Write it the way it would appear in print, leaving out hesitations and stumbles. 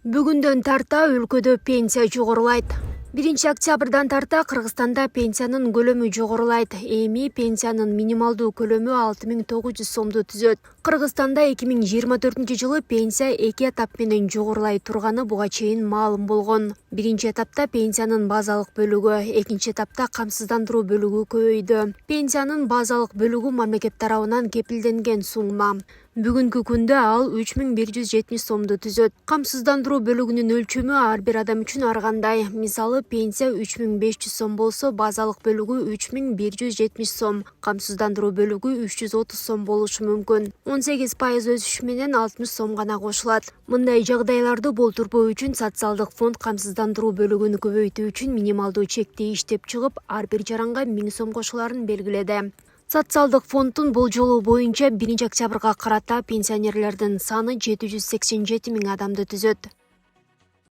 Бүгүндөн тарта өлкөдө пенсия жогорулайт. 1-октябрдан тарта Кыргызстанда пенсиянын көлөмү жогорулайт. Эми пенсиянын минималдуу көлөмү 6900 сомду түзөт. Кыргызстанда 2024-жылы пенсия 2 этап менен жогорулай турганы буга чейин маалым болгон. 1-этапта пенсиянын базалык бөлүгү, 2-этапта камсыздандыруу бөлүгү көбөйдү. Пенсиянын базалык бөлүгү мамлекет тарабынан кепилденген сумма. Бүгүнкү күндө ал 3170 сомду түзөт. Камсыздандыруу бөлүгүнүн өлчөмү ар бир адам үчүн ар кандай. Мисалы, пенсия 3500 сом болсо, базалык бөлүгү 3170 сом, камсыздандыруу бөлүгү 330 сом болушу мүмкүн. 18% өсүш менен 60 сом гана кошулат. Мындай жагдайларды болтурбоо үчүн социалдык фонд камсыздандыруу бөлүгүн көбөйтүү үчүн минималдуу чекти иштеп чыгып, ар бир жаранга 1000 сом кошуларын белгиледи. Социалдык фонддун болжолу боюнча 1-октябрга карата пенсионерлердин саны 787 000 адамды түзөт.